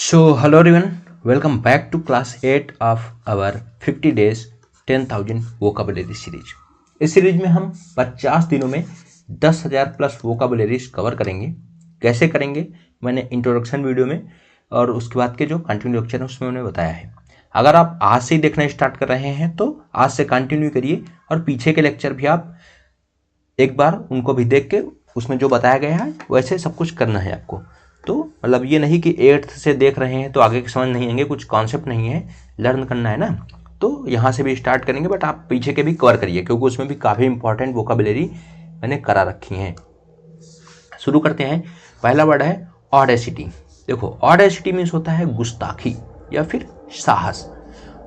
Hello everyone, welcome back to class 8 of our 50 days 10,000 vocabulary series। इस series में हम 50 दिनों में 10,000 प्लस वोकाबुलरीज कवर करेंगे। कैसे करेंगे मैंने इंट्रोडक्शन वीडियो में और उसके बाद के जो कंटिन्यू लेक्चर है उसमें उन्हें बताया है। अगर आप आज से ही देखना स्टार्ट कर रहे हैं तो आज से कंटिन्यू करिए और पीछे के लेक्चर भी आप एक बार उनको भी देख के उसमें जो बताया गया है वैसे सब कुछ करना है आपको। तो मतलब ये नहीं कि 8th से देख रहे हैं तो आगे के समझ नहीं आएंगे, कुछ कॉन्सेप्ट नहीं है, लर्न करना है ना। तो यहाँ से भी स्टार्ट करेंगे बट आप पीछे के भी कवर करिए क्योंकि उसमें भी काफ़ी इंपॉर्टेंट वोकाबुलरी मैंने करा रखी हैं। शुरू करते हैं। पहला वर्ड है ऑडेसिटी। देखो ऑडेसिटी मीन्स होता है गुस्ताखी या फिर साहस।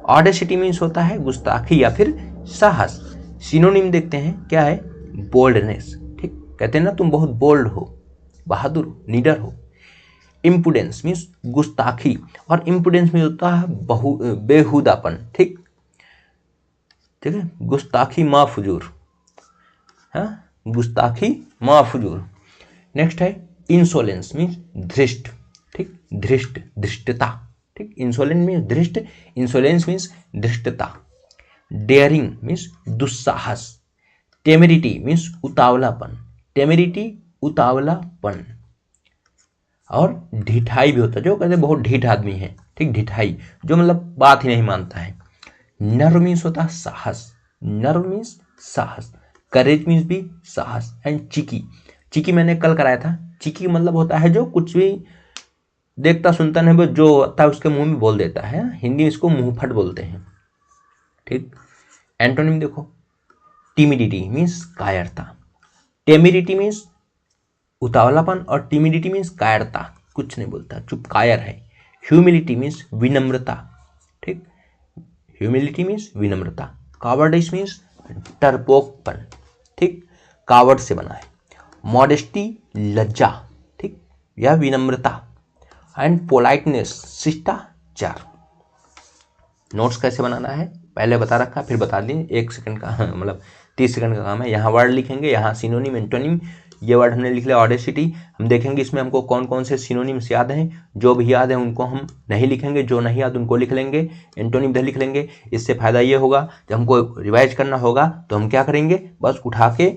ऑडेसिटी मीन्स होता है गुस्ताखी या फिर साहस। सिनोनिम देखते हैं क्या है, बोल्डनेस। ठीक, कहते हैं ना तुम बहुत बोल्ड हो, बहादुर हो, लीडर हो। इम्पुडेंस मीन्स गुस्ताखी और इम्पुडेंस में होता है बेहुदापन। ठीक ठीक है, गुस्ताखी माँ फजूर, हाँ गुस्ताखी माँ फजूर। नेक्स्ट है इंसोलेंस मीन्स धृष्ट। ठीक, धृष्ट, धृष्टता। ठीक, इंसोलेंस मीन्स धृष्ट, इंसोलेंस मीन्स धृष्टता। डेयरिंग मीन्स दुस्साहस। टेमेरिटी मीन्स उतावलापन, टेमेरिटी उतावलापन। और ढिठाई भी होता है, जो कहते हैं बहुत ढीठ आदमी है। ठीक, ढिठाई जो मतलब बात ही नहीं मानता है। नर्व मीन्स होता है साहस, नर्व मीन्स साहस। करेज मीन्स भी साहस। एंड चिकी, चिकी मैंने कल कराया था। चिकी मतलब होता है जो कुछ भी देखता सुनता नहीं, वो जो होता है उसके मुंह में बोल देता है। हिंदी में इसको मुंह फट बोलते हैं। ठीक, एंटोनिम देखो, टिमिडिटी मीन्स कायरता। टेमिडिटी मीन्स उतावलापन और टिमिडिटी मीन्स कायरता, कुछ नहीं बोलता, चुप कायर है। ह्यूमिलिटी मीन्स विनम्रता। ठीक, ह्यूमिलिटी मीन्स विनम्रता। कावर्डिस मीन्स डरपोकपन। ठीक, कावर्ड से बना है। मॉडेस्टी लज्जा, ठीक, या विनम्रता। एंड पोलाइटनेस शिष्टाचार। नोट्स कैसे बनाना है पहले बता रखा, फिर बता दिए। 1 सेकंड का मतलब 30 सेकंड का काम है। यहाँ वर्ड लिखेंगे, यहाँ सिनोनिम एंटोनिम, ये वर्ड हमने लिख लिया ऑडेसिटी। हम देखेंगे इसमें हमको कौन कौन से सिनोनिम्स याद हैं, जो भी याद है उनको हम नहीं लिखेंगे, जो नहीं याद उनको लिख लेंगे, एंटोनिम इधर लिख लेंगे। इससे फायदा ये होगा जब हमको रिवाइज करना होगा तो हम क्या करेंगे, बस उठा के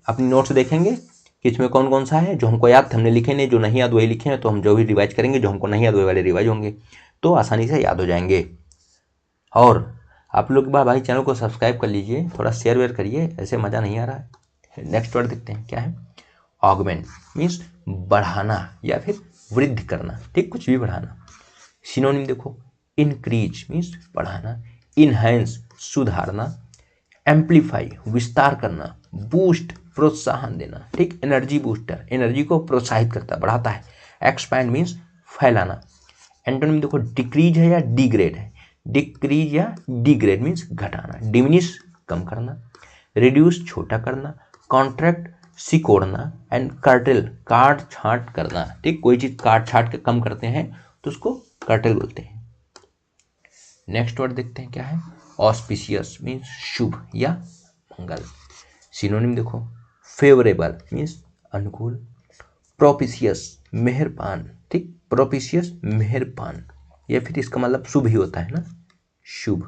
अपनी नोट्स देखेंगे कि इसमें कौन कौन सा है। जो हमको याद हमने लिखे नहीं, जो नहीं याद वही लिखे हैं, तो हम जो भी रिवाइज करेंगे, जो हमको नहीं याद वही वाले रिवाइज होंगे, तो आसानी से याद हो जाएंगे। और आप लोग भाई चैनल को सब्सक्राइब कर लीजिए, थोड़ा शेयर वेयर करिए, ऐसे मज़ा नहीं आ रहा है। नेक्स्ट वर्ड देखते हैं क्या है। ऑगमेंट मीन्स बढ़ाना या फिर वृद्धि करना। ठीक, कुछ भी बढ़ाना। सिनोनिम देखो, इंक्रीज मीन्स बढ़ाना, इनहेंस सुधारना, एम्पलीफाई विस्तार करना, बूस्ट प्रोत्साहन देना। ठीक, एनर्जी बूस्टर, एनर्जी को प्रोत्साहित करता, बढ़ाता है। एक्सपैंड मीन्स फैलाना। एंटोनिम देखो, डिक्रीज है या डिग्रेड है। डिक्रीज या डिग्रेड मीन्स घटाना, डिमिनिश कम करना, रिड्यूस छोटा करना, कॉन्ट्रैक्ट सिकोड़ना, एंड कर्टेल काट छाट करना। ठीक, कोई चीज काट छाट के कम करते हैं तो उसको कर्टेल बोलते हैं। नेक्स्ट वर्ड देखते हैं क्या है। ऑस्पिशियस मीन्स शुभ या मंगल। सिनोनिम देखो, फेवरेबल मीन्स अनुकूल, प्रोपिशियस मेहरबान। ठीक, प्रोपिशियस मेहरबान, या फिर इसका मतलब शुभ ही होता है ना, शुभ।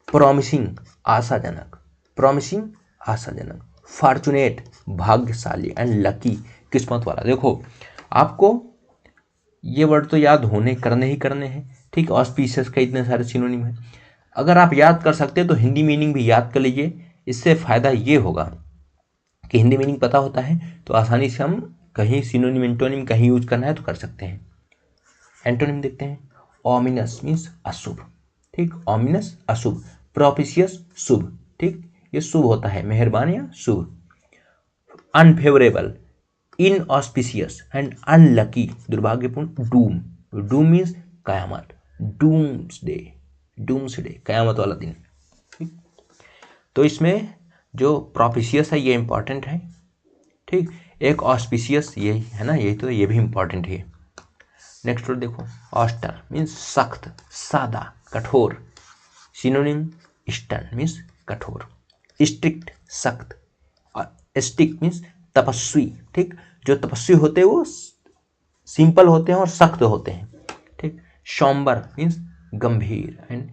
प्रॉमिसिंग आशाजनक, प्रॉमिसिंग आशाजनक। फॉर्चुनेट भाग्यशाली, एंड लकी किस्मत वाला। देखो आपको ये वर्ड तो याद होने करने ही करने हैं। ठीक, ऑस्पिशियस का इतने सारे सिनोनिम है, अगर आप याद कर सकते हैं तो हिंदी मीनिंग भी याद कर लीजिए। इससे फायदा ये होगा कि हिंदी मीनिंग पता होता है तो आसानी से हम कहीं सिनोनिम एंटोनिम कहीं यूज करना है तो कर सकते हैं। एंटोनिम देखते हैं। ऑमिनस मीन्स अशुभ। ठीक, ऑमिनस अशुभ, प्रोपिशियस शुभ। ठीक, ये शुभ होता है, मेहरबान या शुभ। अनफेवरेबल इनऑस्पिशियस एंड अनलकी दुर्भाग्यपूर्ण। डूम, डूम मीन्स कयामत, डूम्सडे, डूम्सडे कयामत वाला दिन। ठीक, तो इसमें जो प्रोपिशियस है ये इंपॉर्टेंट है। ठीक, एक ऑस्पिशियस यही है ना, यही तो ये भी इंपॉर्टेंट है। नेक्स्ट वर्ड देखो, ऑस्टर मीन्स सख्त, सादा, कठोर। सिनोनिम स्टर्न मीन्स कठोर, स्ट्रिक्ट सख्त, और स्टिक मीन्स तपस्वी। ठीक, जो तपस्वी होते हैं वो सिंपल होते हैं और सख्त होते हैं, ठीक। सॉम्बर मीन्स गंभीर, एंड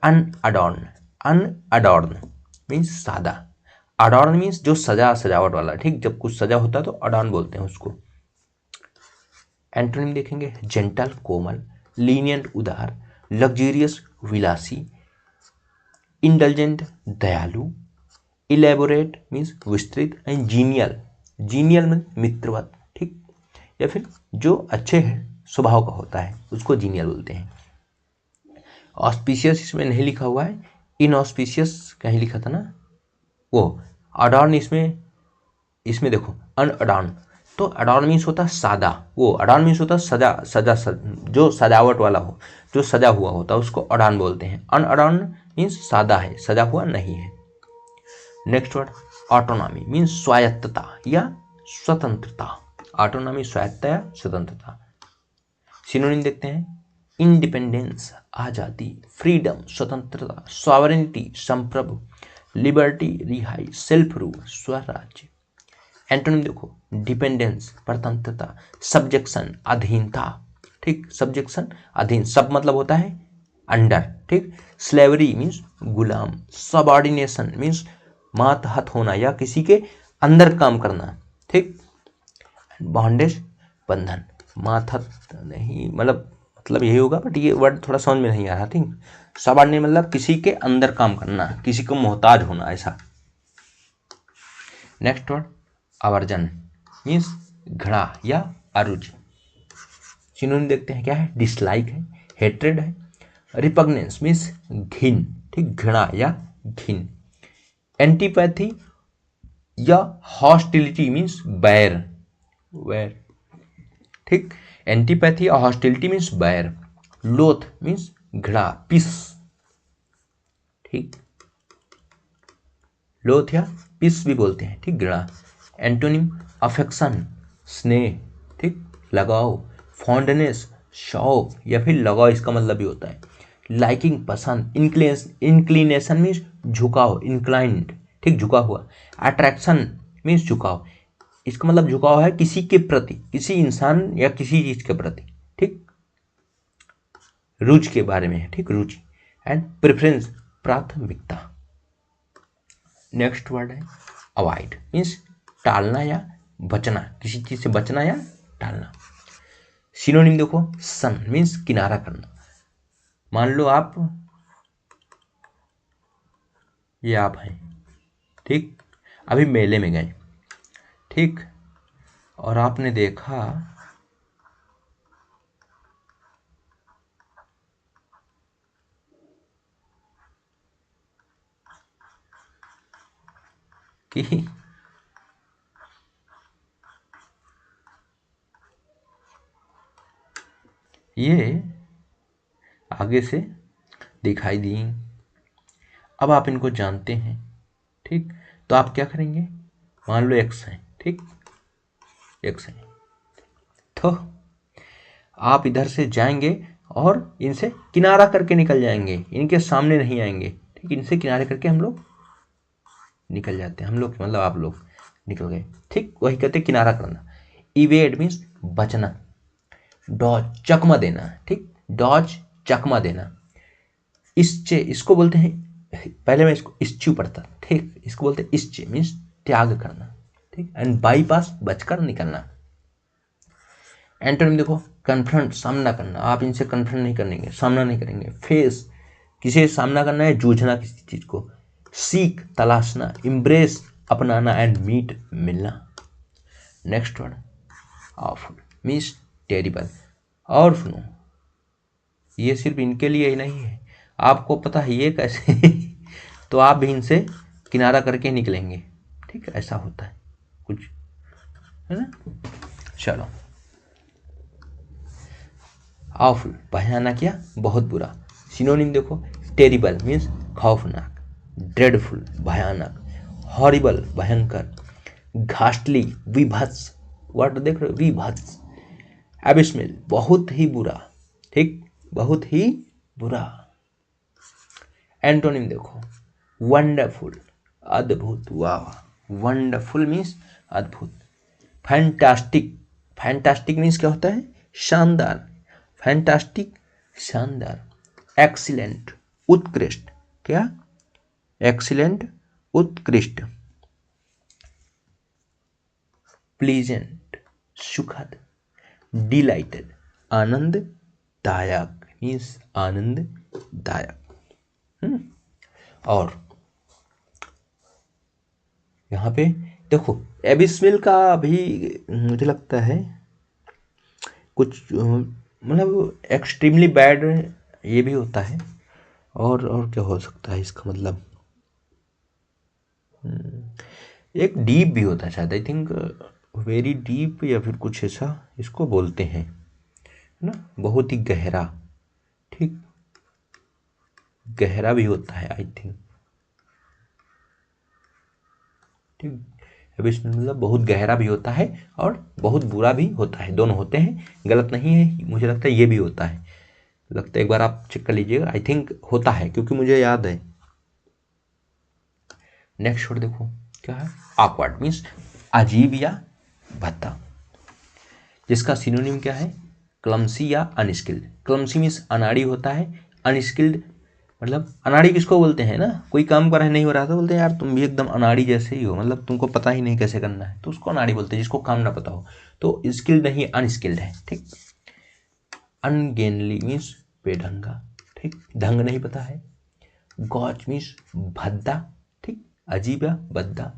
अनअडॉर्न, अनअडॉर्न मीन्स सादा, अडॉर्न मीन्स जो सजावट वाला, ठीक। जब कुछ सजा होता है तो अडॉर्न बोलते हैं उसको। एंटोनिम देखेंगे, जेंटल कोमल, लीनियंट उदार, लग्जरियस विलासी, इंडल्जेंट दयालु, इलेबोरेट मीन्स विस्तृत, एंड जीनियल, जीनियल मीन्स मित्रवत, ठीक। या फिर जो अच्छे स्वभाव का होता है उसको जीनियल बोलते हैं। ऑस्पिशियस इसमें नहीं लिखा हुआ है, इनऑस्पिशियस कहीं लिखा था ना, वो अडॉर्न इसमें देखो अनअडॉर्न, तो अडॉर्न मीन्स होता है सादा, वो अडॉर्न मीन्स होता है जो सजावट वाला हो, जो सजा हुआ होता है उसको अडॉर्न बोलते हैं। अनअडॉर्न मीन्स सादा है, सजा हुआ नहीं है। नेक्स्ट वर्ड ऑटोनॉमी मीन्स स्वायत्तता या स्वतंत्रता, ऑटोनॉमी स्वायत्तता या स्वतंत्रता। सिनोनिम देखते हैं, इंडिपेंडेंस आज़ादी, फ्रीडम स्वतंत्रता, सॉवरेनिटी संप्रभु, लिबर्टी रिहाई, सेल्फ रूल स्वराज्य। एंटोनिम देखो, डिपेंडेंस परतंत्रता, सब्जेक्शन अधीनता, ठीक। सब्जेक्शन अधीन, सब मतलब होता है अंडर, ठीक। स्लेवरी मीन्स गुलाम, सबऑर्डिनेशन मीन्स मातहत होना या किसी के अंदर काम करना, ठीक। बॉन्डेज बंधन, मातहत नहीं मतलब यही होगा, बट ये वर्ड थोड़ा समझ में नहीं आ रहा, ठीक। सबऑर्डिनेट मतलब किसी के अंदर काम करना, किसी को मोहताज होना, ऐसा। नेक्स्ट वर्ड आवर्जन मीन्स घृणा या अरुचि। सिनोनिम देखते हैं, क्या है, डिसलाइक है, हेट्रेड है, रिपग्नेंस मीन्स घिन, ठीक। घृणा या घिन। एंटीपैथी या हॉस्टिलिटी मीन्स बैर, वैर, ठीक। एंटीपैथी और हॉस्टिलिटी मीन्स बैर। लोथ मीन्स घृणा, पिस, ठीक। लोथ या पिस भी बोलते हैं, ठीक, घृणा। एंटोनिम अफेक्शन स्नेह, ठीक, लगाव, फॉन्डनेस शौक या फिर लगाव, इसका मतलब भी होता है। लाइकिंग पसंद, इंक्लिनेशन मीन्स झुकाव, इंक्लाइंड, ठीक, झुका हुआ। अट्रैक्शन मीन्स झुकाव, इसका मतलब झुकाव है किसी के प्रति, किसी इंसान या किसी चीज के प्रति, ठीक, रुचि के बारे में है, ठीक, रुचि। एंड प्रेफरेंस प्राथमिकता। नेक्स्ट वर्ड है अवॉइड मीन्स टालना या बचना, किसी चीज से बचना या टालना। सिनोनिम देखो, सन मीन्स किनारा करना। मान लो आप हैं, ठीक, अभी मेले में गए, ठीक, और आपने देखा कि ये आगे से दिखाई दी, अब आप इनको जानते हैं, ठीक, तो आप क्या करेंगे, मान लो एक्स है, ठीक, एक्स है, तो आप इधर से जाएंगे और इनसे किनारा करके निकल जाएंगे, इनके सामने नहीं आएंगे, ठीक, इनसे किनारे करके हम लोग निकल जाते हैं, हम लोग मतलब आप लोग निकल गए, ठीक, वही कहते हैं किनारा करना। इवेड मीन्स बचना, डॉज चकमा देना, ठीक, डॉज चकमा देना। इसको बोलते हैं, पहले मैं इसको इश्चू पढ़ता, ठीक, इसको बोलते हैं इश्चे मीन्स त्याग करना, ठीक। एंड बाईपास बचकर निकलना। एंटोनिम देखो, कन्फ्रंट सामना करना, आप इनसे कन्फ्रंट नहीं करेंगे, सामना नहीं करेंगे। फेस किसे सामना करना है, जूझना किसी चीज को। सीक तलाशना, इम्ब्रेस अपनाना, एंड मीट मिलना। Next word awful means terrible. और सुनो, ये सिर्फ इनके लिए ही नहीं है, आपको पता है ये कैसे तो आप भी इनसे किनारा करके निकलेंगे, ठीक, ऐसा होता है कुछ, है ना। चलो, ऑफुल भयानक या बहुत बुरा। सिनोनिम देखो, टेरिबल मीन्स खौफनाक, ड्रेडफुल भयानक, हॉरिबल भयंकर, घास्टली विभत्स, वर्ड देख रहे हो, विभत्स। एबिस्मिल बहुत ही बुरा, ठीक, बहुत ही बुरा। एंटोनिम देखो, वंडरफुल अद्भुत, वाह, वंडरफुल मीन्स अद्भुत। फैंटास्टिक, फैंटास्टिक मीन्स क्या होता है, शानदार, फैंटास्टिक, शानदार, एक्सीलेंट, उत्कृष्ट, क्या, एक्सीलेंट, उत्कृष्ट, प्लीजेंट, सुखद, डिलाइटेड, आनंददायक मीन्स आनंददायक। और यहाँ पे देखो एबिसमिल का भी मुझे लगता है कुछ मतलब एक्सट्रीमली बैड ये भी होता है। और क्या हो सकता है इसका मतलब, एक डीप भी होता है शायद, आई थिंक वेरी डीप या फिर कुछ ऐसा इसको बोलते हैं, है ना, बहुत ही गहरा, ठीक, गहरा भी होता है आई थिंक, ठीक। अब इसमें मतलब बहुत गहरा भी होता है और बहुत बुरा भी होता है, दोनों होते हैं, गलत नहीं है, मुझे लगता है ये भी होता है, लगता है एक बार आप चेक कर लीजिएगा, आई थिंक होता है क्योंकि मुझे याद है। नेक्स्ट वर्ड देखो क्या है, ऑकवर्ड मीन्स अजीब या भद्दा, जिसका सिनोनिम क्या है, क्लमसी या अनस्किल्ड। क्लमसी मीन्स अनाड़ी होता है, अनस्किल्ड मतलब अनाड़ी किसको बोलते हैं ना, कोई काम कर रहे नहीं हो रहा तो बोलते हैं यार तुम भी एकदम अनाड़ी जैसे ही हो, मतलब तुमको पता ही नहीं कैसे करना है, तो उसको अनाड़ी बोलते हैं, जिसको काम ना पता हो। तो स्किल्ड नहीं, अनस्किल्ड है, ठीक। अनगेनली मीन्स बेढंगा, ठीक, ढंग नहीं पता है। गॉज मीन्स भद्दा, ठीक, अजीब या भद्दा।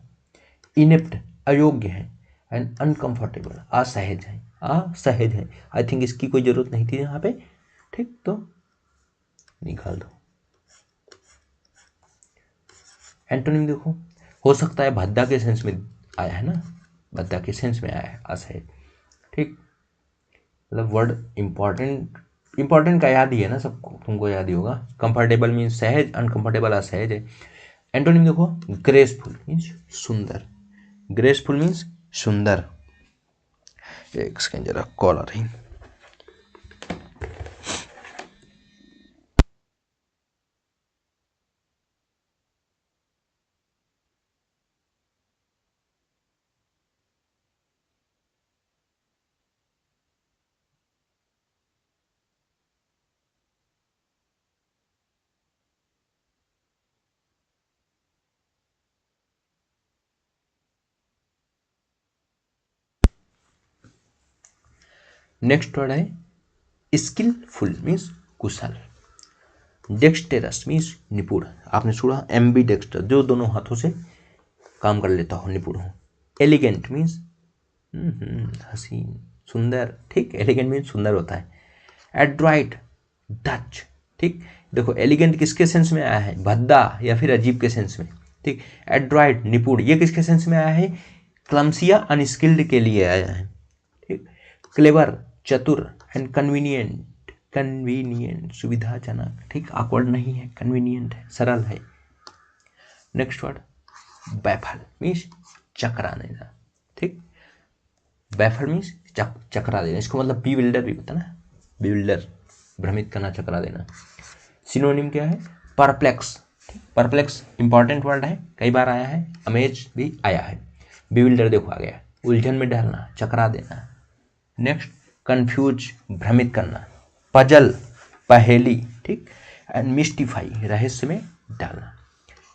इनेप्ट अयोग्य है, एंड अनकंफर्टेबल असहज है, असहज है, आई थिंक इसकी कोई जरूरत नहीं थी यहाँ पे, ठीक, तो निकाल दो। एंटोनिम देखो, हो सकता है भद्दा के सेंस में आया है ना, भद्दा के सेंस में आया है असहज, ठीक, मतलब वर्ड इंपॉर्टेंट का याद ही है ना सबको, तुमको याद ही होगा। कंफर्टेबल मीन्स सहज, अनकंफर्टेबल असहज है। एंटोनिम देखो, ग्रेसफुल मीन्स सुंदर, ग्रेसफुल मीन्स सुंदर। एक सेकंड जरा कॉल आ रही। नेक्स्ट वर्ड है स्किलफुल मीन्स कुशल, डेक्सटेरस मीन्स निपुण, आपने सुना एम्बी डेक्स्टर, जो दोनों हाथों से काम कर लेता हो, निपुण हो। एलिगेंट मीन्स हसीन, सुंदर, ठीक, एलिगेंट मीन्स सुंदर होता है। एड्रॉइट, डच, ठीक, देखो एलिगेंट किसके सेंस में आया है, भद्दा या फिर अजीब के सेंस में, ठीक। एड्रॉइट निपुण, ये किसके सेंस में आया है, क्लम्सिया अनस्किल्ड के लिए आया है, ठीक। क्लेवर चतुर, एंड कन्वीनियंट, कन्वीनियंट सुविधाजनक, ठीक, ऑकवर्ड नहीं है, कन्वीनियंट है, सरल है। नेक्स्ट वर्ड बैफल मीन्स चकरा देना, ठीक, बैफल मीन्स चकरा देना, इसको मतलब बीविल्डर भी होता है ना, बीविल्डर भ्रमित करना, चकरा देना। सिनोनिम क्या है, परप्लेक्स, परप्लेक्स इंपॉर्टेंट वर्ड है, कई बार आया है, अमेज भी आया है। बीविल्डर देखो आ गया, उलझन में डालना, चकरा देना। नेक्स्ट कंफ्यूज भ्रमित करना, पजल पहेली, ठीक, एंड मिस्टिफाई रहस्य में डालना।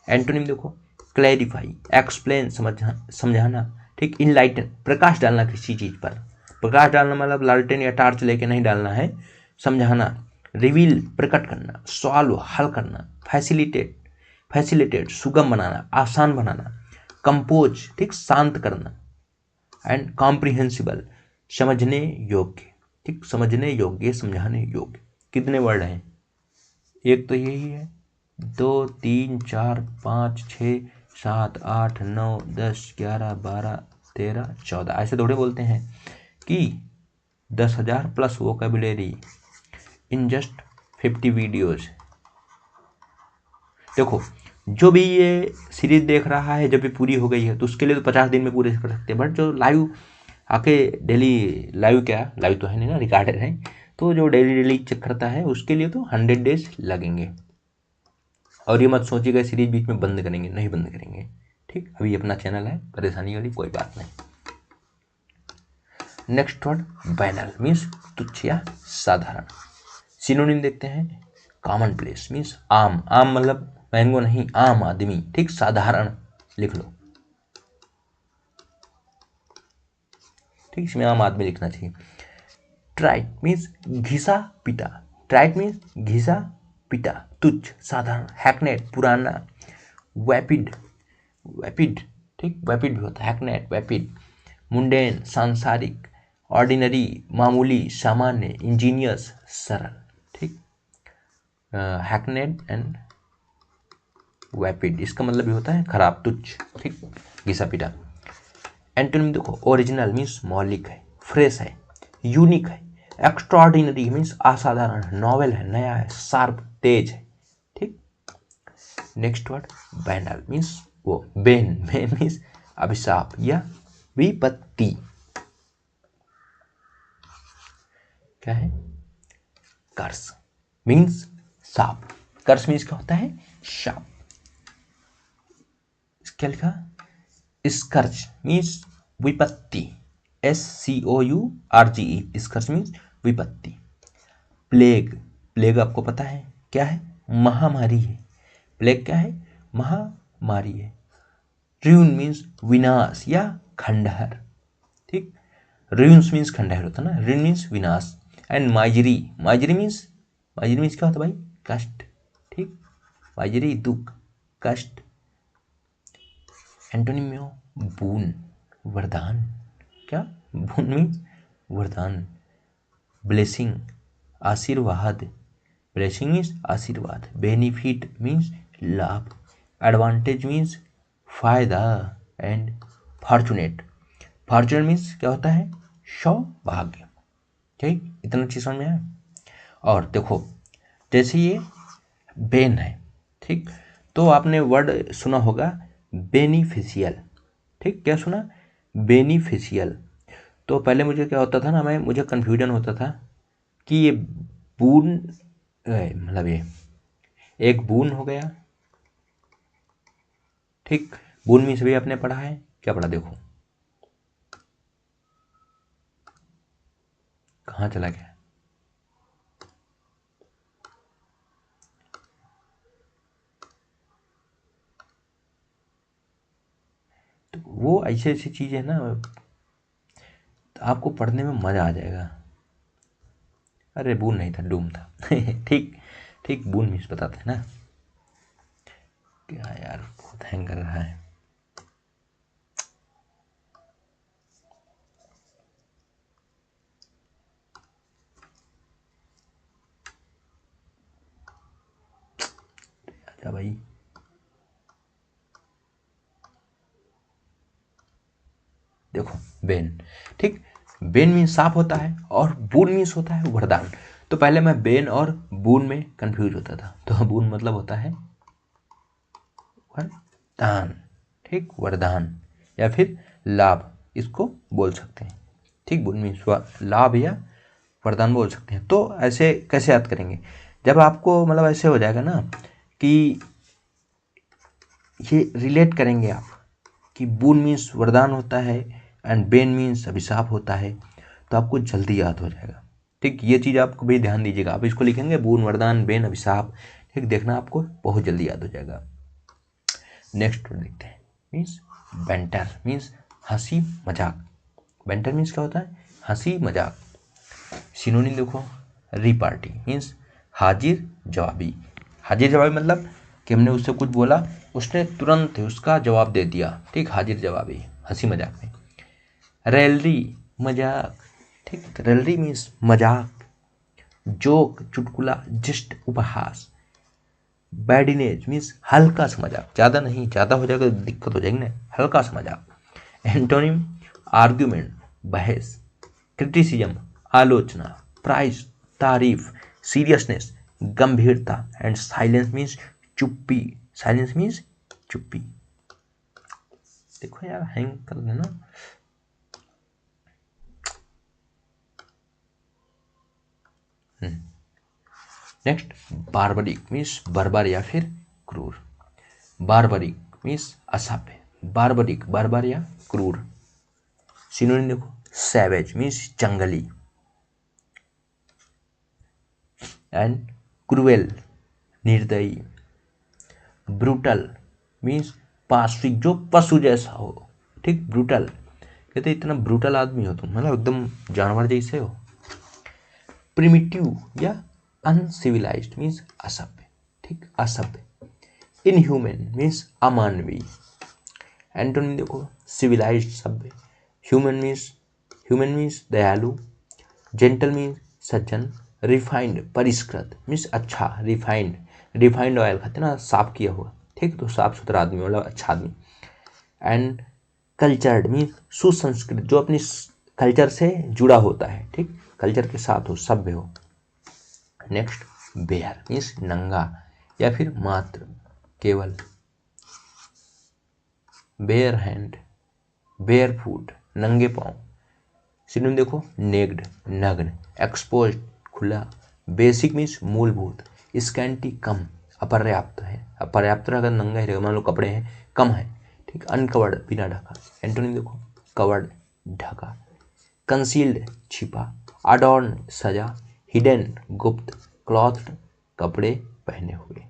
एंटोनिम देखो, क्लैरिफाई एक्सप्लेन समझाना, ठीक, इनलाइटन प्रकाश डालना किसी चीज पर, प्रकाश डालना मतलब लालटेन या टार्च लेके नहीं डालना है, समझाना। रिवील प्रकट करना, सॉल्व हल करना। फैसिलिटेट, फैसिलिटेट सुगम बनाना, आसान बनाना। कंपोज, ठीक, शांत करना। एंड कॉम्प्रिहेंसिबल समझने योग्य, ठीक, समझने योग्य, समझाने योग्य। कितने वर्ड हैं, एक तो यही है, 2 3 4 5 6 7 8 9 10 11 12 13 14, ऐसे थोड़े बोलते हैं कि 10,000 plus vocabulary in just 50 videos. देखो जो भी ये सीरीज देख रहा है, जब भी पूरी हो गई है तो उसके लिए तो 50 दिन में पूरे कर सकते हैं, बट जो लाइव आके डेली, लाइव क्या, लाइव तो है नहीं ना, रिकॉर्डेड है, तो जो डेली डेली चेक करता है उसके लिए तो 100 डेज लगेंगे। और ये मत सोचिएगा सीरीज बीच में बंद करेंगे, नहीं बंद करेंगे, ठीक, अभी अपना चैनल है, परेशानी वाली कोई बात नहीं। नेक्स्ट वर्ड बैनल मीन्स तुच्छ या साधारण। सिनोनिम देखते हैं, कॉमन प्लेस मीन्स आम, आम मतलब मैंगो नहीं, आम आदमी, ठीक, साधारण लिख लो, ठीक, इसमें आम आदमी लिखना चाहिए। ट्राइट मीन्स घिसा पिटा, ट्राइट मीन्स घिसा पिटा, तुच्छ साधारण। हैकनेट पुराना। वैपिड, वैपिड, ठीक, वैपिड भी होता है, हैकनेट वैपिड। मुंडेन सांसारिक। ऑर्डिनरी मामूली सामान्य। इंजीनियस सरल, ठीक। हैकनेट एंड वैपिड इसका मतलब भी होता है खराब, तुच्छ, ठीक, घिसा पिटा। एंटोनिम देखो, ओरिजिनल मीन्स मौलिक है, फ्रेश है, यूनिक है। एक्स्ट्राऑर्डिनरी मीन्स असाधारण है, नॉवेल है, नया है, शार्प तेज है, ठीक। नेक्स्ट वर्ड बैनल मीन्स वो बेन, बेन मीन्स अभिशाप या विपत्ति। क्या है? कर्स मीन्स साप, कर्स मीन्स क्या होता है? शाप। क्या लिखा? स्कर्च मीन्स विपत्ति, SCOURGE, स्कर्च मीन्स विपत्ति। प्लेग, प्लेग आपको पता है क्या है? महामारी है। प्लेग क्या है? महामारी है। र्यून मीन्स विनाश या खंडहर, ठीक, र्यून्स मीन्स खंडहर होता है ना, र्यून मीन्स विनाश। एंड माइजरी, माइजरी मीन्स क्या होता है भाई? कष्ट, ठीक, माइजरी दुख, कष्ट। एंटोनिम में हो बून, वरदान। क्या? बून मीन्स वरदान। ब्लेसिंग, आशीर्वाद, ब्लेसिंग मीन्स आशीर्वाद। बेनिफिट मीन्स लाभ। एडवांटेज मीन्स फायदा। एंड फॉर्चुनेट, फॉर्चुनेट मीन्स क्या होता है? सौभाग्य, ठीक, इतना चीज समझ में आया। और देखो जैसे ये बेन है, ठीक, तो आपने वर्ड सुना होगा बेनिफिशियल, ठीक, क्या सुना? बेनिफिशियल। तो पहले मुझे क्या होता था ना, मुझे कन्फ्यूजन होता था कि ये बून मतलब ये एक बून हो गया, ठीक, बून में सभी आपने पढ़ा है, क्या पढ़ा? देखो कहाँ चला गया? तो वो ऐसी ऐसी चीज़ है ना, तो आपको पढ़ने में मज़ा आ जाएगा। अरे बून नहीं था, डूम था। ठीक, ठीक, बून मिस बताते हैं ना। क्या यार, बहुत हैंग कर रहा है। क्या भाई? देखो बेन, ठीक, बेन मीन्स सांप होता है और बून मीन्स होता है वरदान। तो पहले मैं बेन और बून में कंफ्यूज होता था। तो बून मतलब होता है वरदान, ठीक, वरदान या फिर लाभ, इसको बोल सकते हैं, ठीक। बून मीन्स लाभ या वरदान बोल सकते हैं। तो ऐसे कैसे याद करेंगे? जब आपको मतलब ऐसे हो जाएगा ना कि ये रिलेट करेंगे आप कि बून मीन्स वरदान होता है एंड बेन मीन्स अभिशाप होता है, तो आपको जल्दी याद हो जाएगा, ठीक। ये चीज़ आपको भी ध्यान दीजिएगा, आप इसको लिखेंगे बून, वरदान, बेन, अभिशाप, ठीक, देखना आपको बहुत जल्दी याद हो जाएगा। नेक्स्ट वर्ड देखते हैं, मीन्स बेंटर मीन्स हंसी मजाक। बेंटर मीन्स क्या होता है? हंसी मजाक। सिनोनिम देखो, रिपार्टी मीन्स हाजिर जवाबी। हाजिर जवाबी मतलब कि हमने उससे कुछ बोला, उसने तुरंत उसका जवाब दे दिया, ठीक, हाजिर जवाबी, हंसी मजाक में। रैलरी मजाक, ठीक, रैलरी मीन्स मजाक। जोक चुटकुला, जिस्ट उपहास। बैडिनेज मीन्स हल्का सा मजाक, ज़्यादा नहीं, ज़्यादा हो जाएगा तो दिक्कत हो जाएगी ना, हल्का सा मजाक। एंटोनिम आर्ग्यूमेंट बहस। क्रिटिसिज्म आलोचना। प्राइज तारीफ। सीरियसनेस गंभीरता। एंड साइलेंस मीन्स चुप्पी, साइलेंस मीन्स चुप्पी। देखो यार हैंग कर देना। नेक्स्ट बार्बरिक मीन्स बर्बर या फिर क्रूर। बार्बरिक मीन्स असभ्य, बार्बरिक, बार्बर या क्रूर। सिनोनिम देखो, सैवेज मीन्स जंगली, एंड क्रूएल निर्दयी, ब्रूटल मीन्स पाश्विक जो पशु जैसा हो, ठीक, ब्रूटल कहते इतना ब्रूटल आदमी हो तुम, मतलब एकदम जानवर जैसे हो। प्रिमिटिव या अनसिविलाइज्ड मीन्स असभ्य, ठीक, असभ्य। इनह्यूमन मीन्स अमानवीय। एंटोनिम देखो, सिविलाइज्ड सभ्य, ह्यूमन मीन्स दयालु, जेंटल मीन्स सज्जन, रिफाइंड परिष्कृत मीन्स अच्छा, रिफाइंड ऑयल खाते ना, साफ किया हुआ, ठीक, तो साफ सुथरा आदमी मतलब अच्छा आदमी। एंड कल्चर्ड मीन्स सुसंस्कृत, जो अपनी कल्चर से जुड़ा होता है, ठीक, कल्चर के साथ हो, सभ्य हो। नेक्स्ट बेयर मीन्स नंगा या फिर मात्र, केवल। बेयर हैंड, बेयर फुट नंगे पाँव। सिनोनिम देखो, नेक्ड नग्न, एक्सपोज्ड खुला, बेसिक मीन्स मूलभूत, स्कैंटी कम, अपर्याप्त है, अपर्याप्त अगर नंगा ही रहेगा, मान लो कपड़े हैं कम है, ठीक, अनकवर्ड बिना ढका। एंटोनिम देखो, कवर्ड ढका, कंसील्ड छिपा, अडॉर्न सजा, हिडन गुप्त, क्लॉथ्ड कपड़े पहने हुए।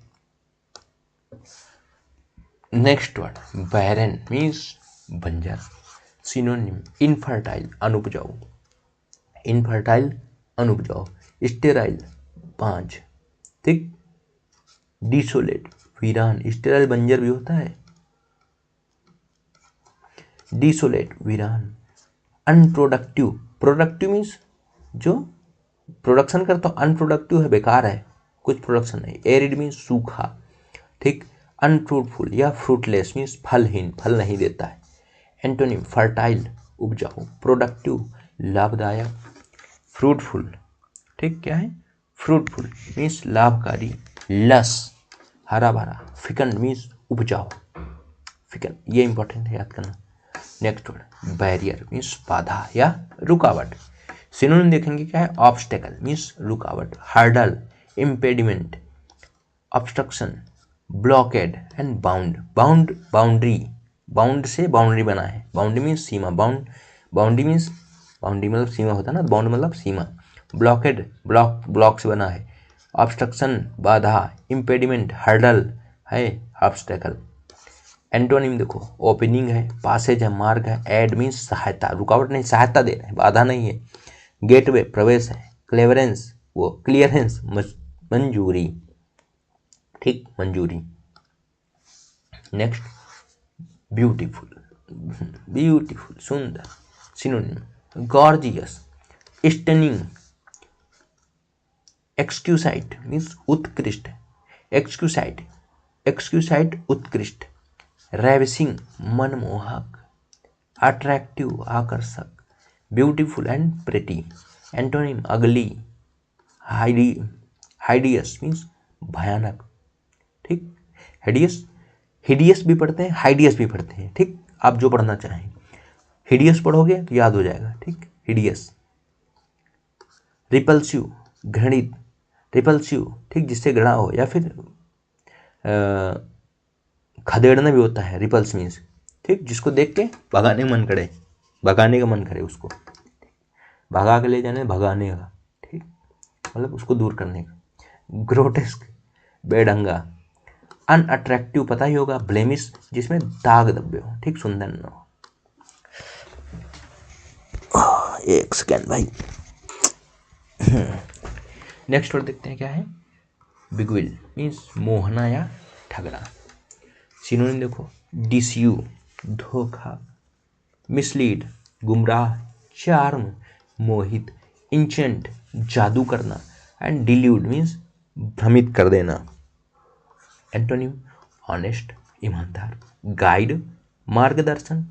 नेक्स्ट वर्ड बैरन मीन्स बंजर। सिनोनिम इनफर्टाइल अनुपजाऊ, इनफर्टाइल अनुपजाऊ, स्टेराइल बांझ, ठीक, डिसोलेट वीरान, स्टेराइल बंजर भी होता है, डिसोलेट वीरान। अनप्रोडक्टिव, प्रोडक्टिव मीन्स जो प्रोडक्शन करता हो, अनप्रोडक्टिव है बेकार है, कुछ प्रोडक्शन नहीं। एरिड मीन्स सूखा, ठीक, अनफ्रूटफुल या फ्रूटलेस मीन्स फलहीन, फल नहीं देता है। एंटोनिम फर्टाइल उपजाऊ, प्रोडक्टिव लाभदायक, फ्रूटफुल, ठीक, क्या है फ्रूटफुल मीन्स लाभकारी, लस हरा भरा, फिकन मीन्स उपजाऊ, फिकन, ये इंपॉर्टेंट है याद करना। नेक्स्ट वर्ड बैरियर मीन्स बाधा या रुकावट। सिनोनिम देखेंगे क्या है, ऑब्स्टेकल मीन्स रुकावट, hurdle impediment, obstruction, blockade and bound, boundary, bound से बाउंड्री बना है, बाउंड्री मीन्स सीमा, बाउंड्री मीन्स बाउंड्री मतलब सीमा होता है ना, बाउंड मतलब सीमा, ब्लॉकेड ब्लॉक से बना है, ऑब्स्ट्रक्शन बाधा, इम्पेडिमेंट हर्डल है, ऑब्स्टेकल। एंटोनिम देखो, ओपनिंग है, पासेज है, मार्ग है, एड मीन्स सहायता, रुकावट नहीं, सहायता दे रहे हैं, बाधा नहीं है, गेटवे प्रवेश है, क्लेवरेंस वो क्लियरेंस मंजूरी, ठीक, मंजूरी। नेक्स्ट ब्यूटीफुल, ब्यूटीफुल सुंदर। सिनोनिम गॉर्जियस, स्टनिंग, एक्सक्यूसाइट मीन्स उत्कृष्ट, एक्सक्यूसाइट उत्कृष्ट, रेविसिंग मनमोहक, अट्रैक्टिव आकर्षक, ब्यूटीफुल एंड प्रेटी। एंटोनिम अगली, हाइडियस मीन्स भयानक, ठीक, हिडियस भी पढ़ते हैं, हाइडियस भी पढ़ते हैं, ठीक, आप जो पढ़ना चाहें, हिडियस पढ़ोगे तो याद हो जाएगा, ठीक, हिडियस। रिपल्सिव घृणित, रिपल्सिव, ठीक, जिससे घृणा हो, या फिर खदेड़ना भी होता है, रिपल्स मीन्स, ठीक, जिसको देख के भगाने का मन करे उसको, भगा के ले जाने, भगाने का, ठीक, मतलब उसको दूर करने का। ग्रोटेस्क बेढंगा, अनअट्रैक्टिव पता ही होगा, ब्लेमिश जिसमें दाग धब्बे हो, ठीक, सुंदर न हो। एक सेकेंड भाई। नेक्स्ट वर्ड देखते हैं क्या है, बिगविल मीन्स मोहना या ठगना। सिनोनिम देखो, डिस्यू धोखा, मिसलीड गुमराह, चार्म मोहित, इंचेंट जादू करना, एंड डिल्यूड मीन्स भ्रमित कर देना। एंटोनिम ऑनेस्ट ईमानदार, गाइड मार्गदर्शन,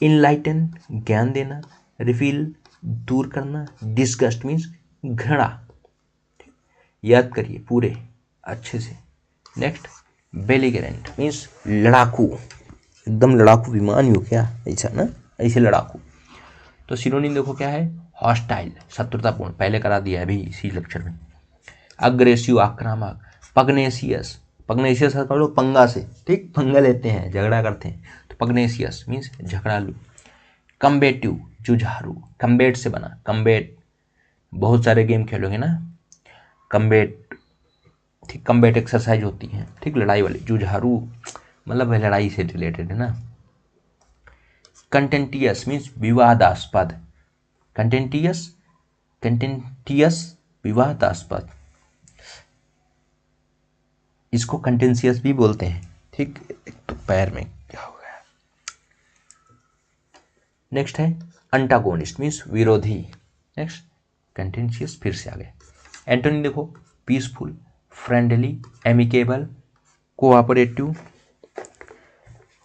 इनलाइटन ज्ञान देना, रिफिल दूर करना, डिस्गस्ट मीन्स घृणा। याद करिए पूरे अच्छे से। नेक्स्ट बेलिगरेंट मीन्स लड़ाकू, एकदम लड़ाकू विमान हो क्या, ऐसा ना, ऐसे लड़ाकू। तो सिनोनिम देखो क्या है, हॉस्टाइल शत्रुतापूर्ण, पहले करा दिया है अभी इसी लेक्चर में। अग्रेसिव आक्रामक, पग्नेशियस कर लो पंगा से, ठीक, पंगा लेते हैं, झगड़ा करते हैं, तो पग्नेशियस मीन्स झगड़ालू। कम्बेटिव जुझारू, कम्बेट से बना, कम्बेट, बहुत सारे गेम खेलोगे ना, कम्बेट, ठीक, कम्बेट एक्सरसाइज होती है, ठीक, लड़ाई वाली। जुझारू मतलब लड़ाई से रिलेटेड है ना। कंटेंटियस मीन्स विवादास्पद, कंटेंटियस, कंटेंटियस विवादास्पद, इसको कंटेंशियस भी बोलते हैं, ठीक। एक तो पैर में क्या हो गया। नेक्स्ट है अंटागोनिस्ट मीन्स विरोधी। नेक्स्ट कंटेंशियस, फिर से आ गए। एंटोनी देखो, peaceful, friendly, amicable, cooperative.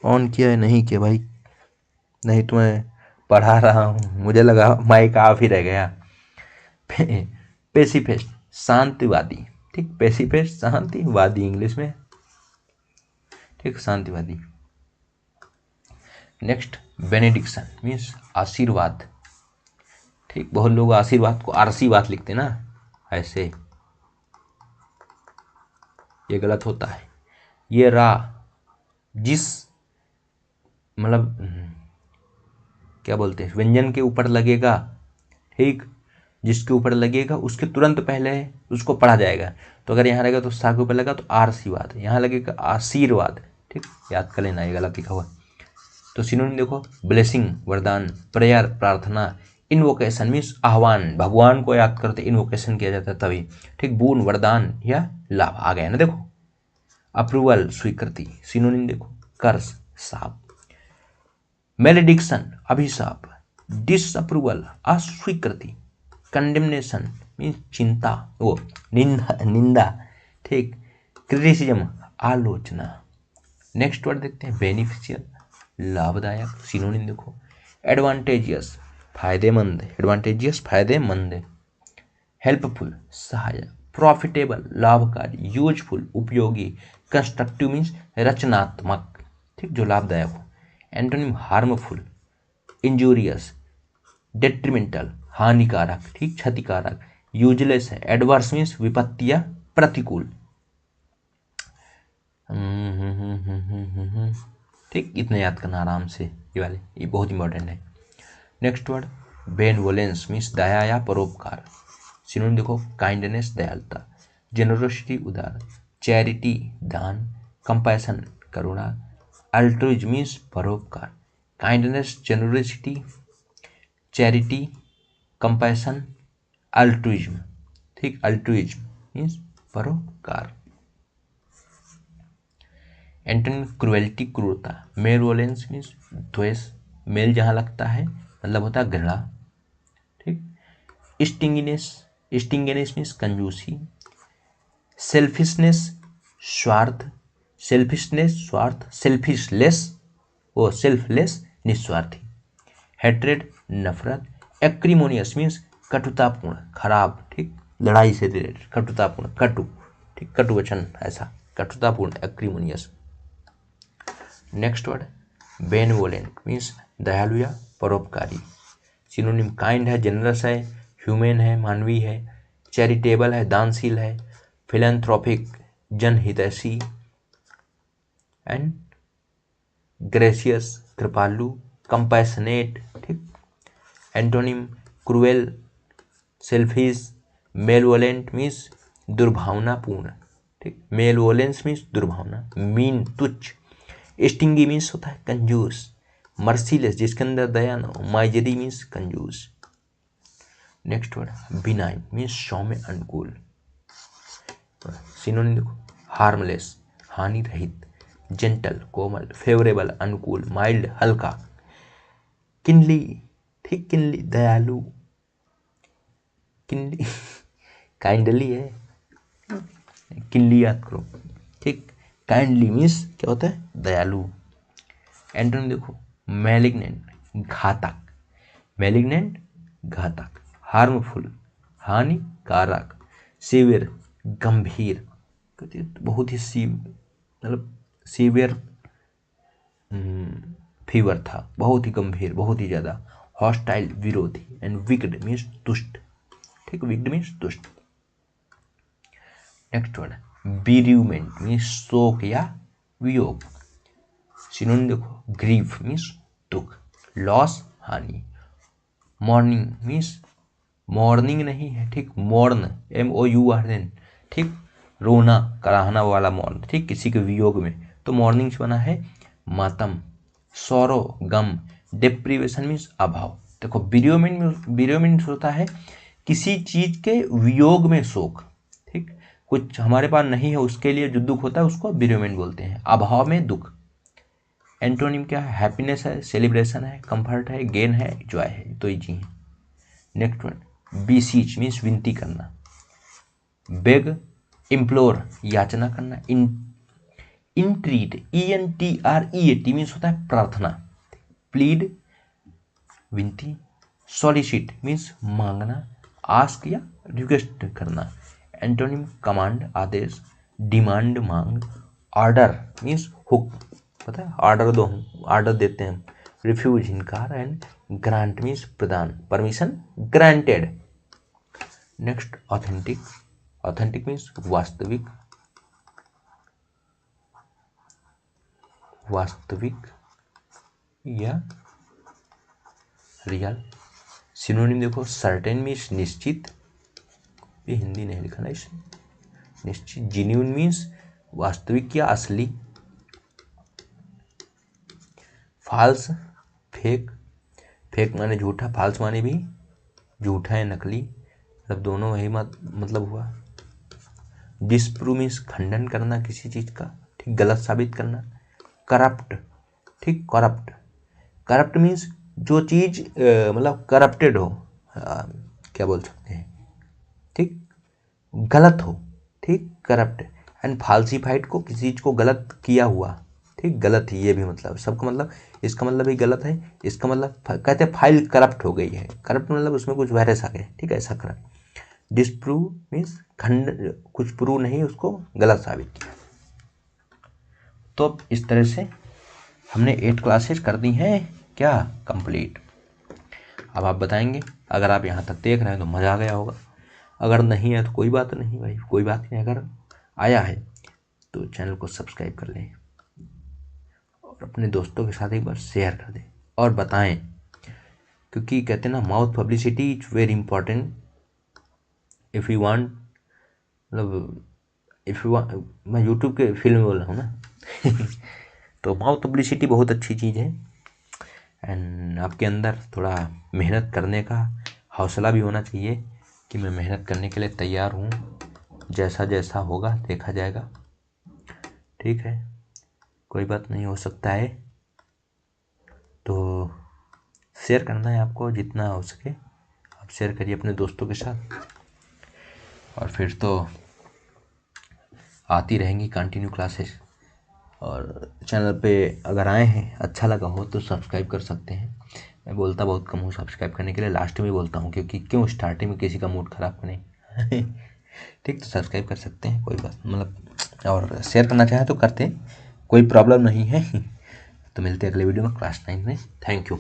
On किया है नहीं किया भाई, नहीं तो मैं पढ़ा रहा हूँ, मुझे लगा माइक ऑफ ही रह गया। पेसिफिस्ट, शांतिवादी, ठीक, पेसिफिस्ट शांतिवादी इंग्लिश में, ठीक, शांतिवादी। नेक्स्ट बेनेडिक्शन मीन्स आशीर्वाद, ठीक, बहुत लोग आशीर्वाद को आशीर्वाद लिखते हैं ना, ऐसे, ये गलत होता है। ये रा जिस मतलब क्या बोलते हैं, व्यंजन के ऊपर लगेगा, ठीक, जिसके ऊपर लगेगा उसके तुरंत पहले उसको पढ़ा जाएगा। तो अगर यहाँ लगेगा तो सा के ऊपर लगा तो आशीर्वाद, यहाँ लगेगा आशीर्वाद, ठीक, याद कर लेना, ये गलत लिखा हुआ। तो सिनोनिम देखो, ब्लेसिंग वरदान, प्रेयर प्रार्थना, इन्वोकेशन मीन्स आह्वान, भगवान को याद करते इन्वोकेशन किया जाता है तभी, ठीक, बून वरदान या लाभ, आ गया ना देखो। अप्रूवल स्वीकृति, सिनोनिम देखो, कर्ज शाप, मेलेडिक्शन अभिशाप, डिसअप्रूवल अस्वीकृति, कंडेमनेशन मीन्स चिंता, वो निंदा, निंदा, ठीक, क्रिटिसिज्म आलोचना। नेक्स्ट वर्ड देखते हैं बेनिफिशियल लाभदायक, सिनोनिम देखो, एडवांटेजियस फायदेमंद, एडवांटेजियस फायदेमंद, हेल्पफुल सहायक, प्रॉफिटेबल लाभकारी, यूजफुल उपयोगी, कंस्ट्रक्टिव मीन्स रचनात्मक, ठीक, जो लाभदायक हो। एंटोनिम हार्मफुल, इंजूरियस, डेट्रीमेंटल हानिकारक, ठीक, क्षतिकारक, यूजलेस है, एडवर्स मीन्स विपत्ति या प्रतिकूल। ठीक, इतने याद करना आराम से, ये वाले, ये बहुत इंपॉर्टेंट है। नेक्स्ट वर्ड बेनवोलेंस मीन्स दया या परोपकार, सिनोनिम देखो, काइंडनेस दयालुता, जेनरोसिटी उदार, चैरिटी दान, कंपैशन करुणा, अल्ट्रुइज्म मीन्स परोपकार, kindness generosity, charity, compassion, altruism, ठीक, अल्ट्रुइज्म मीन्स परोपकार। एंटोनिम क्रुएल्टी क्रूरता, मेलवोलेंस मीन्स द्वेष, मेल जहाँ लगता है मतलब होता है घृणा, ठीक, स्टिंगिनेस, स्टिंगिनेस मीन्स कंजूसी, सेल्फिशनेस स्वार्थ, सेल्फिशनेस स्वार्थ, सेल्फिशलेस वो सेल्फलेस निस्वार्थी, हेट्रेड नफरत, एक्रीमोनियस मीन्स कटुतापूर्ण खराब, ठीक, लड़ाई से रिलेटेड, कटुतापूर्ण कटु, ठीक, कटु वचन ऐसा, कटुतापूर्ण एक्रीमोनियस। नेक्स्ट वर्ड बेनवोलेंट मीन्स दयालु या परोपकारी, सिनोनिम काइंड है, जनरस है, ह्यूमेन है, मानवीय है, चैरिटेबल है, दानशील है, फिलैंथ्रोपिक जनहितैषी, एंड ग्रेसियस कृपालु, कंपैशनेट, ठीक। एंटोनिम क्रूएल, सेल्फिश, मेलवोलेंट मीन्स दुर्भावनापूर्ण, ठीक, मेलवोलेंस मीन्स दुर्भावना, मीन तुच्छ, स्टिंगी मीन्स होता है कंजूस, मर्सीलेस जिसके अंदर दया न हो, माइजरी मीन्स कंजूस। नेक्स्ट वर्ड बिनाइन मीन्स सौम्य अनुकूल, सिनोनिम देखो, हार्मलेस हानि रहित, जेंटल कोमल, फेवरेबल अनुकूल, माइल्ड हल्का, किनली, ठीक, किनली दयालु, किनली काइंडली है, किनली याद करो, ठीक, काइंडली मीन्स क्या होता है दयालु। एंटोनिम देखो, मैलिग्नेंट घातक, मैलिग्नेंट घातक, हार्मफुल हानिकारक, सीवियर गंभीर, बहुत ही मतलब सीवियर फीवर था, बहुत ही गंभीर, बहुत ही ज़्यादा, हॉस्टाइल विरोधी, एंड विक्ड मीन्स दुष्ट, ठीक, विक्ड मीन्स दुष्ट। नेक्स्ट वर्ड बीरिवमेंट मीन्स शोक या वियोग, सिनोनिम देखो, ग्रीफ मीन्स दुख, लॉस हानि, मॉर्निंग मीन्स मॉर्निंग नहीं है, ठीक, मौर्न MOURN, ठीक, रोना कराहना वाला मौर्न, ठीक, किसी के वियोग में, तो मॉर्निंग से बना है मातम। सौरो गम, डिप्रीवेशन मीन्स अभाव। देखो बिरियोमेंट होता है किसी चीज के वियोग में शोक, ठीक, कुछ हमारे पास नहीं है उसके लिए जो दुख होता है उसको बिरियोमेंट बोलते हैं, अभाव में दुख। एंटोनिम क्या है? हैप्पीनेस है, सेलिब्रेशन है, कंफर्ट है, गेन है, जॉय है, तो इजी है। नेक्स्ट वन बीसीच मीन्स विनती करना, बेग इम्प्लोर याचना करना, इंट्रीट ENTREAT मीन्स होता है प्रार्थना, प्लीड विनती, सॉलिसिट मीन्स मांगना, आस्क या रिक्वेस्ट करना। एंटोनिम कमांड आदेश, डिमांड मांग, ऑर्डर मीन्स हुक, पता है ऑर्डर दो, ऑर्डर देते हैं, रिफ्यूज इनकार, एंड ग्रांट मीन्स प्रदान, permission granted. Next authentic, authentic means वास्तविक, वास्तविक या रियल। सिनोनिम देखो सर्टेन मीन्स निश्चित, ये हिंदी नहीं लिखा ना इसमें, निश्चित। जेन्युइन मीन्स वास्तविक या असली। फाल्स फेक, फेक माने झूठा, फाल्स माने भी झूठा है, नकली, मतलब दोनों वही मतलब हुआ। डिस्प्रूव मीन्स खंडन करना किसी चीज का, ठीक, गलत साबित करना। करप्ट, ठीक, करप्ट, करप्ट मीन्स जो चीज मतलब करप्टेड हो, क्या बोल सकते हैं, ठीक, गलत हो, ठीक, करप्ट। एंड फाल्सीफाइड को किसी चीज को गलत किया हुआ, ठीक, गलत ही, ये भी मतलब सबका मतलब, इसका मतलब ही गलत है, इसका मतलब कहते हैं फाइल करप्ट हो गई है, करप्ट मतलब उसमें कुछ वायरस आ गया, ठीक है, ऐसा करप्ट। डिस्प्रूव मीन्स खंड, कुछ प्रूव नहीं उसको गलत साबित किया। तो इस तरह से हमने 8 क्लासेस कर दी हैं क्या कंप्लीट। अब आप बताएंगे, अगर आप यहाँ तक देख रहे हैं तो मज़ा आ गया होगा, अगर नहीं है तो कोई बात नहीं भाई, कोई बात नहीं, अगर आया है तो चैनल को सब्सक्राइब कर लें और अपने दोस्तों के साथ एक बार शेयर कर दें और बताएं, क्योंकि कहते हैं ना mouth publicity is very important if you want, मतलब इफ़ यू वांट, मैं यूट्यूब के फील्ड में बोल रहा हूँ ना तो माउथ पब्लिसिटी बहुत अच्छी चीज़ है, एंड आपके अंदर थोड़ा मेहनत करने का हौसला भी होना चाहिए कि मैं मेहनत करने के लिए तैयार हूँ, जैसा जैसा होगा देखा जाएगा, ठीक है, कोई बात नहीं, हो सकता है। तो शेयर करना है आपको जितना हो सके, आप शेयर करिए अपने दोस्तों के साथ, और फिर तो आती रहेंगी कंटिन्यू क्लासेस। और चैनल पे अगर आए हैं अच्छा लगा हो तो सब्सक्राइब कर सकते हैं, मैं बोलता बहुत कम हूँ सब्सक्राइब करने के लिए, लास्ट में बोलता हूँ, क्योंकि क्यों स्टार्टिंग में किसी का मूड ख़राब करें ठीक, तो सब्सक्राइब कर सकते हैं, कोई बात मतलब, और शेयर करना चाहें तो करते हैं, कोई प्रॉब्लम नहीं है तो मिलते हैं अगले वीडियो में क्लास 9 में। Thank you.